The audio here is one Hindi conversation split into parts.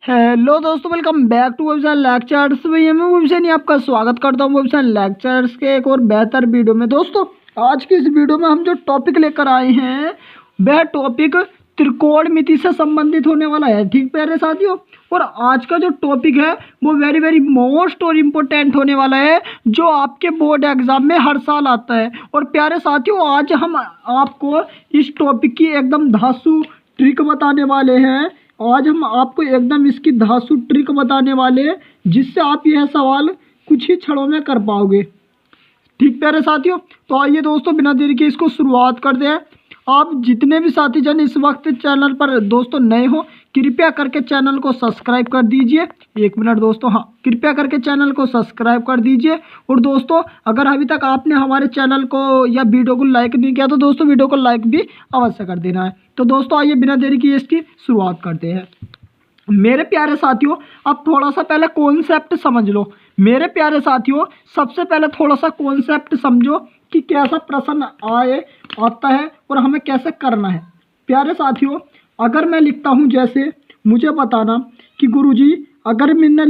हेलो दोस्तों, welcome back to website lectures. भैया मैं वेबसाइट आपका स्वागत करता हूँ वेबसाइट लेक्चर्स के एक और बेहतर वीडियो में। दोस्तों आज की इस वीडियो में हम जो टॉपिक लेकर आए हैं वह टॉपिक त्रिकोणमिति से संबंधित होने वाला है। ठीक प्यारे साथियों, और आज का जो टॉपिक है वो वेरी मोस्ट और इम्पोर्टेंट होने वाला है, जो आपके बोर्ड एग्जाम में हर साल आता है। और प्यारे साथियों, आज हम आपको इस टॉपिक की एकदम धांसू ट्रिक बताने वाले हैं। आज हम आपको एकदम इसकी धांसू ट्रिक बताने वाले हैं, जिससे आप यह सवाल कुछ ही क्षणों में कर पाओगे। ठीक प्यारे साथियों, तो आइए दोस्तों बिना देरी के इसको शुरुआत करते हैं। आप जितने भी साथी जन इस वक्त चैनल पर दोस्तों नए हो, कृपया करके चैनल को सब्सक्राइब कर दीजिए। एक मिनट दोस्तों, हाँ कृपया करके चैनल को सब्सक्राइब कर दीजिए। और दोस्तों अगर अभी तक आपने हमारे चैनल को या वीडियो को लाइक नहीं किया तो दोस्तों वीडियो को लाइक भी अवश्य कर देना है। तो दोस्तों आइए बिना देरी किए इसकी शुरुआत करते हैं। मेरे प्यारे साथियों, अब थोड़ा सा पहले कॉन्सेप्ट समझ लो। मेरे प्यारे साथियों, सबसे पहले थोड़ा सा कॉन्सेप्ट समझो कि कैसा प्रश्न आता है और हमें कैसे करना है। प्यारे साथियों, अगर मैं लिखता हूं, जैसे मुझे बताना कि गुरुजी अगर मैंने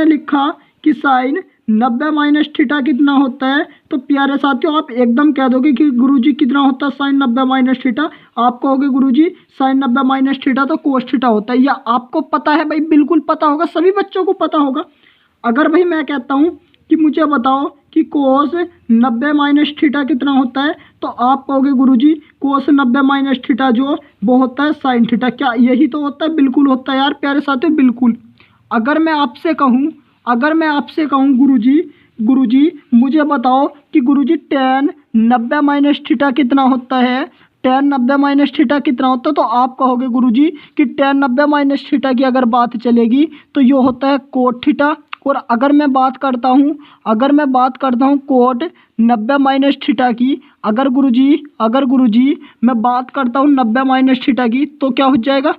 लिखा कि साइन 90 माइनस थीटा कितना होता है, तो प्यारे साथियों आप एकदम कह दोगे कि गुरुजी कितना होता है साइन 90 माइनस थीटा। आप कहोगे गुरुजी साइन 90 माइनस थीटा तो कोस थीटा होता है। या आपको पता है भाई, बिल्कुल पता होगा, सभी बच्चों को पता होगा। अगर भाई मैं कहता हूँ कि मुझे बताओ कि कोस 90 माइनस थीटा कितना होता है, तो आप कहोगे गुरुजी कोस 90 माइनस थीटा जो वो होता है साइन थीटा। क्या यही तो होता है? बिल्कुल होता है यार प्यारे साथियों, बिल्कुल। अगर मैं आपसे कहूँ गुरुजी मुझे बताओ कि गुरुजी tan 90 माइनस थीटा कितना होता है, tan 90 माइनस थीटा कितना होता है, तो आप कहोगे गुरुजी कि tan 90 माइनस थीटा की अगर बात चलेगी तो ये होता है कोट थीटा। और अगर मैं बात करता हूँ कोट 90 माइनस थीटा की, अगर गुरुजी मैं बात करता हूँ 90 माइनस थीटा की, तो क्या हो जाएगा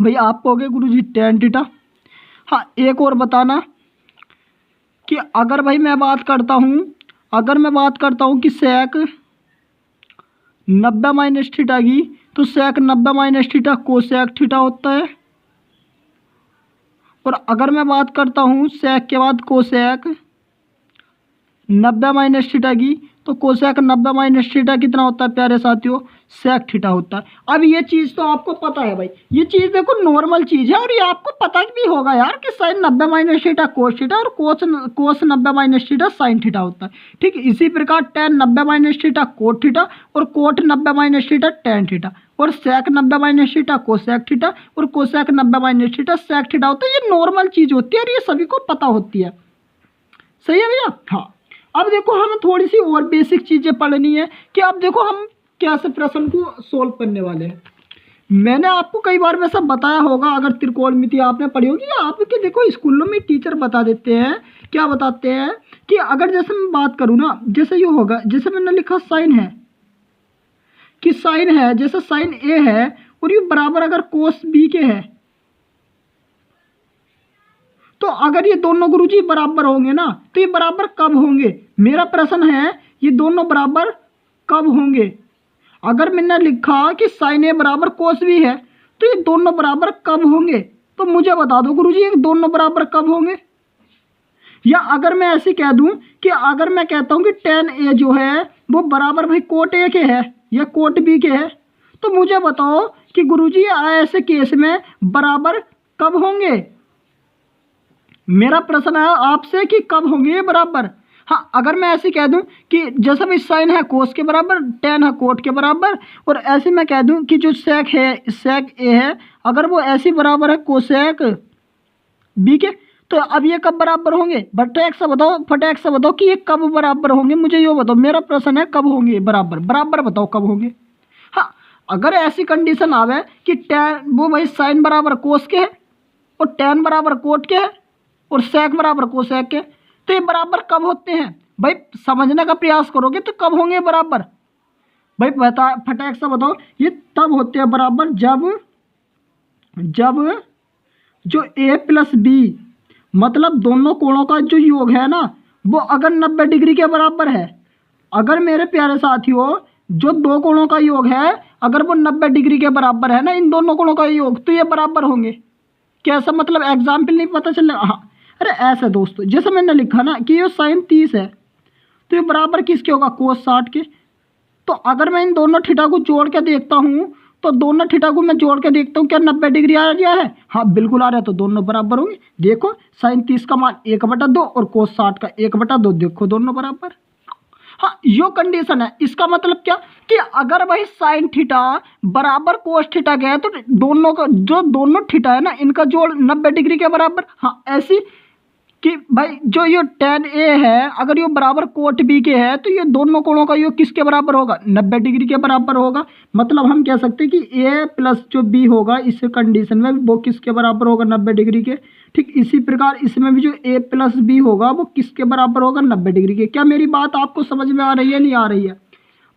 भाई? आप कहोगे गुरुजी tan थीटा। हाँ, एक और बताना कि अगर भाई मैं बात करता हूँ कि sec 90 माइनस थीटा की, तो sec 90 minus theta cosec theta होता है। और अगर मैं बात करता हूँ sec के बाद कोसेक 90 माइनस थीटा की, तो कोसेक 90 माइनस थीटा कितना होता है प्यारे साथियों? सेक थीटा होता है। अब ये चीज़ तो आपको पता है भाई, ये चीज़ देखो नॉर्मल चीज़ है और ये आपको पता भी होगा यार कि sine 90 minus theta cos theta और cos 90 minus theta sine theta होता है। ठीक, इसी प्रकार tan 90 minus theta cot theta और cot 90 minus theta tan theta और sec 90 minus theta cosec theta और cosec 90 minus theta sec theta होता है। ये नॉर्मल चीज़ होती है और ये सभी को पता होती है। सही है भैया? हाँ, अब देखो हमें थोड़ी सी और बेसिक चीज़ें पढ़नी है कि अब देखो हम कैसे प्रश्न को सोल्व करने वाले हैं। मैंने आपको कई बार वैसा बताया होगा, अगर त्रिकोणमिति आपने पढ़ी होगी, या आपके देखो स्कूलों में टीचर बता देते हैं, क्या बताते हैं कि अगर जैसे मैं बात करूँ ना, जैसे ये होगा, जैसे मैंने लिखा साइन है, जैसे साइन ए है और ये बराबर अगर कोस बी के है, तो अगर ये दोनों गुरुजी बराबर होंगे ना, तो ये बराबर कब होंगे? मेरा प्रश्न है ये दोनों बराबर कब होंगे? अगर मैंने लिखा कि साइन ए बराबर कोस बी है, तो ये दोनों बराबर कब होंगे? तो मुझे बता दो गुरुजी ये दोनों बराबर कब होंगे। या अगर मैं ऐसे कह दूं कि अगर मैं कहता हूं कि tan ए जो है वो बराबर भाई कोट ए के है या कोट बी के है, तो मुझे बताओ कि गुरुजी ऐसे केस में बराबर कब होंगे। मेरा प्रश्न है आपसे कि कब होंगे ये बराबर। हाँ, अगर मैं ऐसे कह दूं कि जैसा भी साइन है कोस के बराबर, tan है कोट के बराबर, और ऐसे मैं कह दूं कि जो सेक ए है अगर वो ऐसी बराबर है कोसेक बी के, तो अब ये कब बराबर होंगे? फटाक से बताओ कि ये कब बराबर होंगे, मुझे ये बताओ। मेरा प्रश्न है कब होंगे बराबर बताओ कब होंगे। हाँ, अगर ऐसी कंडीशन आवे कि tan वो भाई साइन बराबर कोस के है और tan बराबर कोट के है और सेक बराबर कोसेक के, तो ये बराबर कब होते हैं भाई? समझने का प्रयास करोगे तो कब होंगे बराबर भाई? फटाक से बताओ। ये तब होते हैं बराबर जब जो a प्लस बी, मतलब दोनों कोणों का जो योग है ना, वो अगर 90 डिग्री के बराबर है। अगर मेरे प्यारे साथियों जो दो कोणों का योग है अगर वो 90 डिग्री के बराबर है ना, इन दोनों कोणों का योग, तो ये बराबर होंगे। कैसा मतलब, एग्जाम्पल नहीं पता चल रहा? हाँ, अरे ऐसा दोस्तों, जैसे मैंने लिखा ना कि ये साइन 30 है तो ये बराबर किसके होगा, कोस 60 के। तो अगर मैं इन दोनों थीटा को जोड़ के देखता हूँ तो दोनों थीटा को मैं जोड़ के देखता हूँ, क्या 90 डिग्री आ रहा है? हाँ बिल्कुल आ रहा है, तो दोनों बराबर होंगे। देखो साइन 30 का मान 1/2 और कोस 60 का 1/2, देखो दोनों बराबर। हाँ यो कंडीशन है। इसका मतलब क्या कि अगर भाई साइन थीटा बराबर कोस थीटा का है तो दोनों का जो दोनों थीटा है ना इनका जोड़ 90 डिग्री के बराबर। हाँ ऐसी कि भाई जो ये tan A है अगर ये बराबर कोट B के है तो ये दोनों कोणों का योग किसके बराबर होगा, 90 डिग्री के बराबर होगा। मतलब हम कह सकते हैं कि A प्लस जो B होगा इस कंडीशन में वो किसके बराबर होगा, 90 डिग्री के। ठीक इसी प्रकार इसमें भी जो A प्लस B होगा वो किसके बराबर होगा, 90 डिग्री के। क्या मेरी बात आपको समझ में आ रही है, नहीं आ रही है?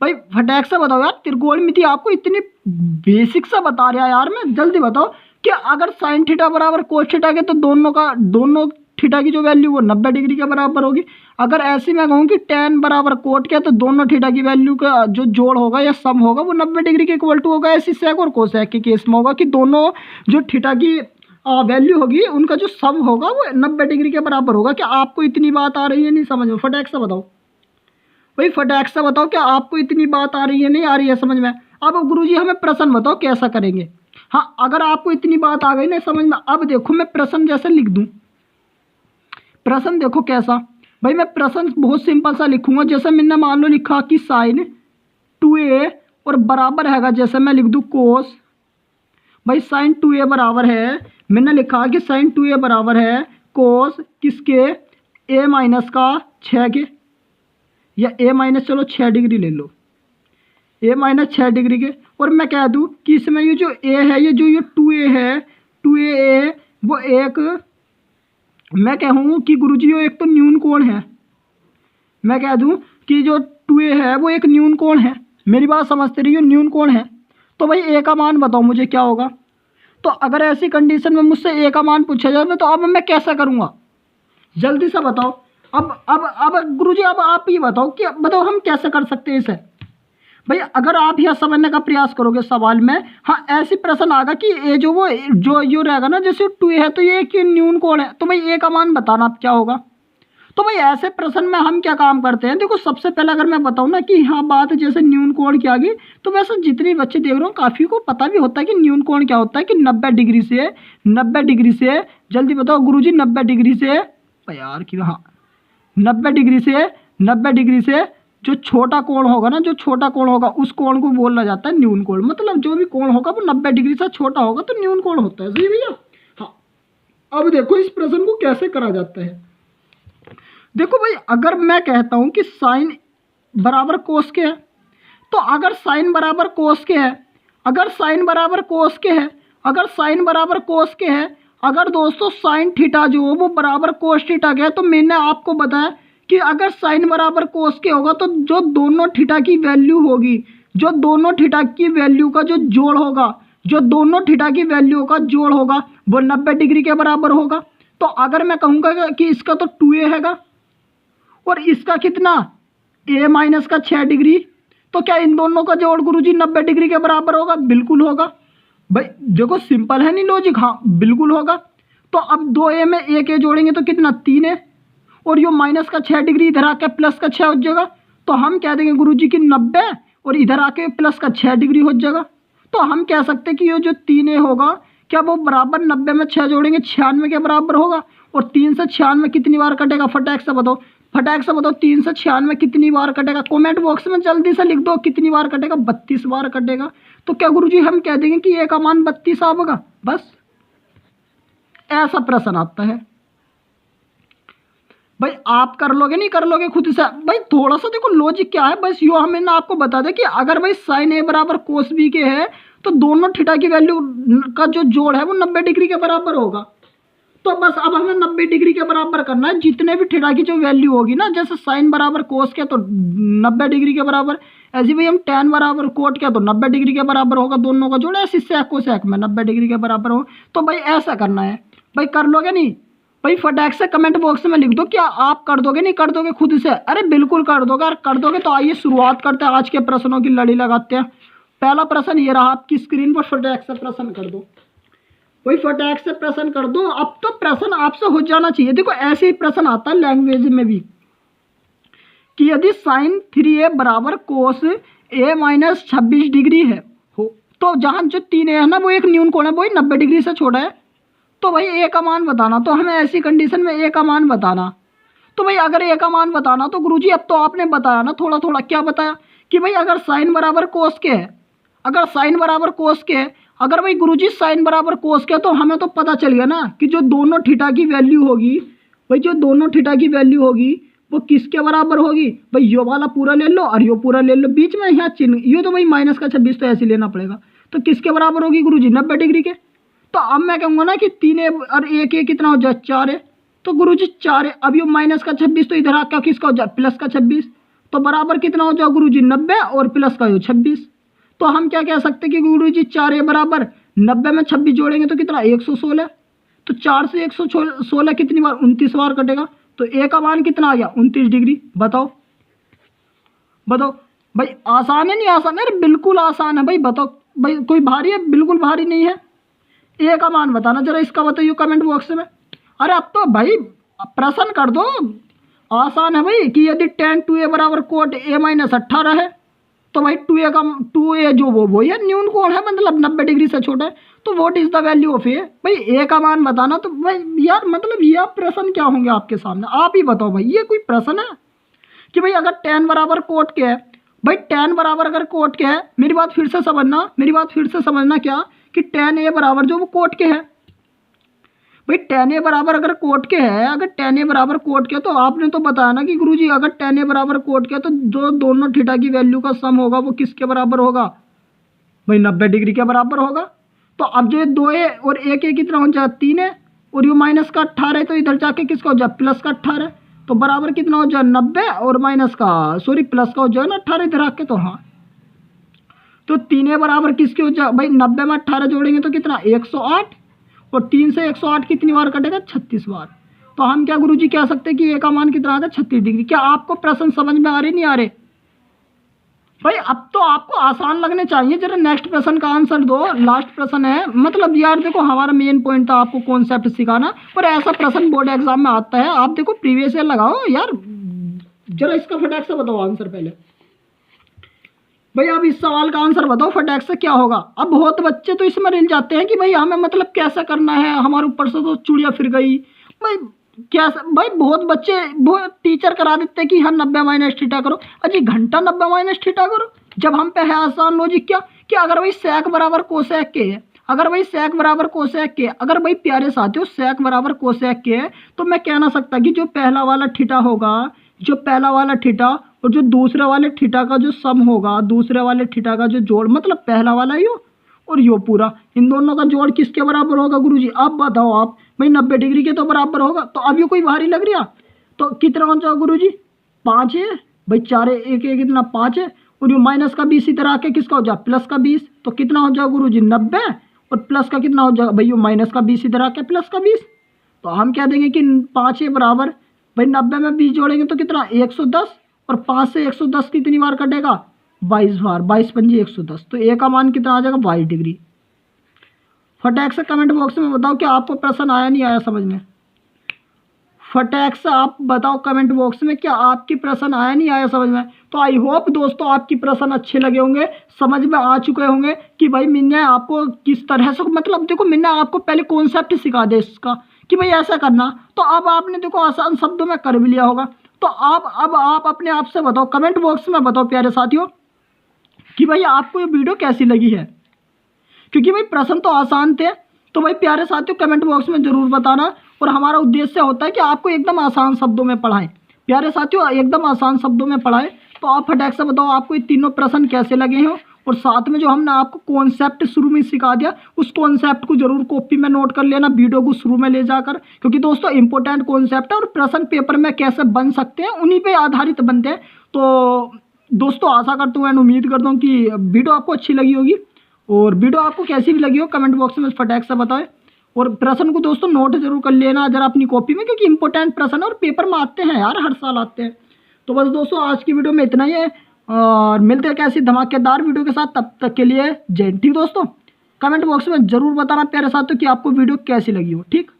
भाई फटाक से बताओ यार, त्रिकोणमिति आपको इतनी बेसिक सा बता रहा यार मैं, जल्दी बताओ कि अगर साइन थीटा बराबर कोस थीटा के तो दोनों थीटा की जो वैल्यू वो 90 डिग्री के बराबर होगी। अगर ऐसे मैं कहूँ कि tan बराबर कोट के तो दोनों थीटा की वैल्यू का जो जोड़ होगा या सम होगा वो 90 डिग्री के इक्वल टू होगा। ऐसी सेक और कोसेक के केस में होगा कि दोनों जो थीटा की वैल्यू होगी उनका जो सम होगा वो 90 डिग्री के बराबर होगा। क्या आपको इतनी बात आ रही है, नहीं समझ में? फटाक से बताओ भाई, फटाक से बताओ क्या आपको इतनी बात आ रही है, नहीं आ रही है समझ में? अब गुरुजी हमें प्रश्न बताओ कैसा करेंगे। हाँ अगर आपको इतनी बात आ गई ना समझ में, अब देखो मैं प्रश्न जैसे लिख दूं। प्रश्न देखो कैसा, भाई मैं प्रश्न बहुत सिंपल सा लिखूंगा। जैसे मैंने मान लो लिखा कि साइन 2a और बराबर हैगा, जैसे मैं लिख दूं कोस, भाई साइन 2a बराबर है, मैंने लिखा कि साइन 2a बराबर है कोस किसके, a माइनस का 6 के, या a माइनस चलो 6 डिग्री ले लो, a माइनस 6 डिग्री के। और मैं कह दूं कि इसमें ये जो a है, ये जो ये 2a है, 2a वो एक, मैं कहूँ कि गुरुजी ये एक तो न्यून कोण है। मैं कह दूं कि जो 2a है वो एक न्यून कोण है। मेरी बात समझते रहिए, न्यून कोण है। तो भाई a का मान बताओ मुझे क्या होगा। तो अगर ऐसी कंडीशन में मुझसे a का मान पूछा जाए तो अब मैं कैसा करूँगा, जल्दी से बताओ। अब गुरुजी अब आप ये बताओ कि बताओ हम कैसे कर सकते हैं इसे। भाई अगर आप यह समझने का प्रयास करोगे सवाल में, हाँ ऐसी प्रश्न आएगा कि ए जो यो रहेगा ना, जैसे 2 है तो ये एक न्यून कोण है, तो भाई ए का मान बताना आप क्या होगा। तो भाई ऐसे प्रश्न में हम क्या काम करते हैं, देखो सबसे पहले अगर मैं बताऊँ ना कि हाँ बात जैसे न्यून कोण की आ गई, तो वैसे जितने बच्चे देख रहे हो काफ़ी को पता भी होता है कि न्यून कोण क्या होता है, कि 90 डिग्री से जल्दी बताओ गुरुजी, 90 डिग्री से यार कि हाँ 90 डिग्री से जो छोटा कोण होगा ना, जो छोटा कोण होगा उस कोण को बोला जाता है न्यून कोण। मतलब जो भी कोण होगा वो 90 डिग्री से छोटा होगा तो न्यून कोण होता है। सही भैया? हाँ अब देखो इस प्रश्न को कैसे करा जाता है। देखो भाई अगर मैं कहता हूं कि साइन बराबर कोस के है, तो अगर साइन बराबर कोस के है, अगर साइन बराबर कोस के है, अगर साइन बराबर कोस के है, अगर दोस्तों साइन थीटा जो वो बराबर कोस थीटा के है, तो मैंने आपको बताया कि अगर साइन बराबर कोस के होगा तो जो दोनों थीटा की वैल्यू होगी, जो दोनों थीटा की वैल्यू का जो जोड़ होगा, जो दोनों थीटा की वैल्यू का जोड़ होगा वो 90 डिग्री के बराबर होगा। तो अगर मैं कहूँगा कि इसका तो 2a हैगा और इसका कितना a माइनस का 6 डिग्री, तो क्या इन दोनों का जोड़ गुरुजी 90 डिग्री के बराबर होगा? बिल्कुल होगा। भाई देखो सिंपल है नहीं लॉजिक, हाँ बिल्कुल होगा। तो अब 2a में एक a जोड़ेंगे तो कितना 3a, और ये माइनस का 6 डिग्री इधर आके प्लस का 6 हो जाएगा, तो हम कह देंगे गुरुजी की 90 और इधर आके प्लस का 6 डिग्री हो जाएगा। तो हम कह सकते हैं कि ये जो 3a होगा क्या वो बराबर 90 में 6 जोड़ेंगे 96 के बराबर होगा। और 3 से 96 कितनी बार कटेगा, फटाक से बताओ, फटाक से बताओ 3 से 96 कितनी बार कटेगा। कमेंट बॉक्स में जल्दी से लिख दो कितनी बार कटेगा, 32 बार कटेगा। तो क्या गुरुजी हम कह देंगे कि a का मान 32 आएगा। बस ऐसा प्रश्न आता है। भाई आप कर लोगे नहीं कर लोगे खुद से। भाई थोड़ा सा देखो लॉजिक क्या है, बस यो हमें ना आपको बता दे कि अगर भाई साइन a बराबर कोस b के है तो दोनों थीटा की वैल्यू का जो जोड़ है वो 90 डिग्री के बराबर होगा। तो बस अब हमें 90 डिग्री के बराबर करना है जितने भी थीटा की जो वैल्यू होगी ना, जैसे साइन बराबर कोस के तो 90 डिग्री के बराबर, ऐसे भाई हम tan बराबर कोट के तो 90 डिग्री के बराबर होगा दोनों का जोड़, ऐसे सेक को सेक में 90 डिग्री के बराबर हो। तो भाई ऐसा करना है, भाई कर लोगे नहीं? भाई फटाक से कमेंट बॉक्स में लिख दो, क्या आप कर दोगे नहीं कर दोगे खुद से? अरे बिल्कुल कर दोगे, अगर कर दोगे तो आइए शुरुआत करते हैं, आज के प्रश्नों की लड़ी लगाते हैं। पहला प्रश्न ये रहा आपकी स्क्रीन पर, फटाक से प्रश्न कर दो भाई, फटाक से प्रश्न कर दो। अब तो प्रश्न आपसे हो जाना चाहिए। देखो ऐसे ही प्रश्न आता है लैंग्वेज में भी कि यदि साइन 3a बराबर कोस a माइनस 26 डिग्री है हो, तो जहाँ जो 3a है ना वो एक न्यून कोण है, वो 90 डिग्री से छोटा है, तो भाई a का मान बताना। तो हमें ऐसी कंडीशन में a का मान बताना। तो भाई अगर a का मान बताना तो गुरुजी अब तो आपने बताया ना थोड़ा थोड़ा, क्या बताया कि भाई अगर साइन बराबर कोस के है, अगर साइन बराबर कोस के है, अगर भाई गुरुजी साइन बराबर कोस के, तो हमें तो पता चल गया ना कि जो दोनों थीटा की वैल्यू होगी, भाई जो दोनों थीटा की वैल्यू होगी वो किसके बराबर होगी? भाई यो वाला पूरा ले लो और यो पूरा ले लो, बीच में यहाँ चिन्ह, ये तो भाई माइनस का 26 तो ऐसे लेना पड़ेगा। तो किसके बराबर होगी गुरुजी? 90 डिग्री के। तो अब मैं कहूँगा ना कि 3a और 1a कितना हो जाए? 4 है। तो गुरुजी 4 है। अब ये माइनस का 26 तो इधर आकर किसका हो जाए? प्लस का 26। तो बराबर कितना हो जाए गुरुजी? 90 और प्लस का 26। तो हम क्या कह सकते हैं कि गुरुजी 4a बराबर 90 में 26 जोड़ेंगे तो कितना? 116। तो 4 से 116 कितनी बार? 29 बार कटेगा। तो a का मान कितना आ गया? 29 डिग्री। बताओ बताओ भाई, आसान है नहीं आसान है? अरे बिल्कुल आसान है भाई। बताओ भाई, कोई भारी है? बिल्कुल भारी नहीं है। a का मान बताना जरा, इसका बताइए कमेंट बॉक्स में। अरे अब तो भाई प्रश्न कर दो, आसान है भाई। कि यदि tan 2a बराबर कोट a माइनस 18 है, तो भाई 2a जो वो है न्यून कोण है, मतलब 90 डिग्री से छोटा है। तो what is the value of a? भाई a का मान बताना। तो भाई यार मतलब ये प्रश्न क्या होंगे आपके सामने, आप ही बताओ भाई, ये कोई प्रश्न है कि भाई अगर tan बराबर कोट के है, भाई tan बराबर अगर कोट के है, मेरी बात फिर से समझना, मेरी बात फिर से समझना, क्या कि tan a बराबर जो वो कोट के है, भाई tan a बराबर अगर कोट के है, अगर tan a बराबर कोट के, तो आपने तो बताया ना कि गुरुजी अगर tan a बराबर कोट के, तो जो दोनों थीटा की वैल्यू का सम होगा वो किसके बराबर होगा? भाई 90 डिग्री के बराबर होगा। तो अब जो 2a और 1a कितना हो जाए? 3 है, और ये माइनस का 18 है, तो इधर जाके किसका हो जाए? प्लस का 18। तो बराबर कितना हो जाए? 90 और माइनस का सॉरी प्लस का हो जाए ना 18 इधर आके। तो हाँ, तो 3a बराबर किसके हो जाए? भाई 90 में 18 जोड़ेंगे तो कितना? 108। और 3 से 108 कितनी बार कटेगा? 36 बार। तो हम क्या गुरुजी कह सकते हैं कि a का मान कितना आ गया? 36 डिग्री। क्या आपको प्रश्न समझ में आ रहे नहीं आ रहे? भाई अब तो आपको आसान लगने चाहिए। जरा नेक्स्ट प्रश्न का आंसर दो, लास्ट प्रश्न है। मतलब यार देखो हमारा मेन पॉइंट था आपको कॉन्सेप्ट सिखाना, पर ऐसा प्रश्न बोर्ड एग्जाम में आता है। आप देखो प्रीवियस ईयर लगाओ यार। जरा इसका फटाक से बताओ आंसर पहले। भाई अब इस सवाल का आंसर बताओ फटाक से, क्या होगा? अब बहुत बच्चे तो इसमें रिल जाते हैं कि भाई हमें मतलब कैसा करना है, हमारे ऊपर से तो चूड़िया फिर गई। भाई क्या भाई, बहुत बच्चे बहुत टीचर करा देते हैं कि हाँ 90 माइनस थीटा करो। अजी घंटा 90 माइनस थीटा करो, जब हम पे है आसान लॉजिक। क्या कि अगर भाई सेक बराबर कोसेक के है, अगर भाई सेक बराबर कोसेक के, अगर भाई प्यारे साथियों सेक बराबर कोसेक के है, तो मैं कह ना सकता कि जो पहला वाला थीटा होगा, जो पहला वाला थीटा और जो दूसरे वाले थीटा का जो सम होगा, दूसरे वाले थीटा का जो जोड़, मतलब पहला वाला यो और यो पूरा, इन दोनों का जोड़ किसके बराबर होगा गुरुजी? आप बताओ आप। भाई 90 डिग्री के तो बराबर होगा। तो अब ये कोई भारी लग रहा? तो कितना हो जाओ गुरुजी? 5 है भाई। 4 एक एक कितना? 5 है। और ये माइनस का 20 इधर आके किसका हो जाए? प्लस का 20। तो कितना हो जाओ गुरुजी? 90। और प्लस का कितना हो जाएगा भाई? ये माइनस का 20 इधर आके प्लस का 20। तो हम कह देंगे कि 5 है बराबर, भाई 90 में 20 जोड़ेंगे तो कितना? 110। और 5 से 110 कितनी बार कटेगा? 22 बार। 22 पंजी 110। तो a का मान कितना आ जाएगा? 22 डिग्री। फटाक से कमेंट बॉक्स में बताओ कि आपको प्रश्न आया नहीं आया समझ में। फटाक से आप बताओ कमेंट बॉक्स में, क्या आपकी प्रश्न आया नहीं आया समझ में। तो आई होप दोस्तों आपकी प्रश्न अच्छे लगे होंगे, समझ में आ चुके होंगे कि भाई मैंने आपको किस तरह से, मतलब देखो मैंने आपको पहले कॉन्सेप्ट सिखा दे इसका कि भाई ऐसा करना। तो अब आपने देखो आसान शब्दों में कर भी लिया होगा। तो अब आप अपने आप से बताओ, कमेंट बॉक्स में बताओ प्यारे साथियों कि भाई आपको ये वीडियो कैसी लगी है, क्योंकि भाई प्रश्न तो आसान थे। तो भाई प्यारे साथियों कमेंट बॉक्स में जरूर बताना। और हमारा उद्देश्य होता है कि आपको एकदम आसान शब्दों में पढ़ाएं। प्यारे साथियों एकदम आसान शब्दों में पढ़ाएं। तो आप फटाक से बताओ आपको ये तीनों प्रश्न कैसे लगे हैं, और साथ में जो हमने आपको कॉन्सेप्ट शुरू में सिखा दिया उस कॉन्सेप्ट को जरूर कॉपी में नोट कर लेना वीडियो को शुरू में ले जाकर, क्योंकि दोस्तों इंपॉर्टेंट कॉन्सेप्ट है और प्रश्न पेपर में कैसे बन सकते हैं उन्हीं पे आधारित बनते हैं। तो दोस्तों आशा करता हूँ एंड उम्मीद करता हूँ कि वीडियो आपको अच्छी लगी होगी, और वीडियो आपको कैसी भी लगी हो कमेंट बॉक्स में फटाक से बताएं। और प्रश्न को दोस्तों नोट जरूर कर लेना जरा अपनी कॉपी में, क्योंकि इंपॉर्टेंट प्रश्न और पेपर में आते हैं यार, हर साल आते हैं। तो बस दोस्तों आज की वीडियो में इतना ही है, और मिलते हैं कैसी धमाकेदार वीडियो के साथ। तब तक के लिए जय हिंद। ठीक दोस्तों, कमेंट बॉक्स में जरूर बताना प्यारे साथियों कि आपको वीडियो कैसी लगी हो। ठीक।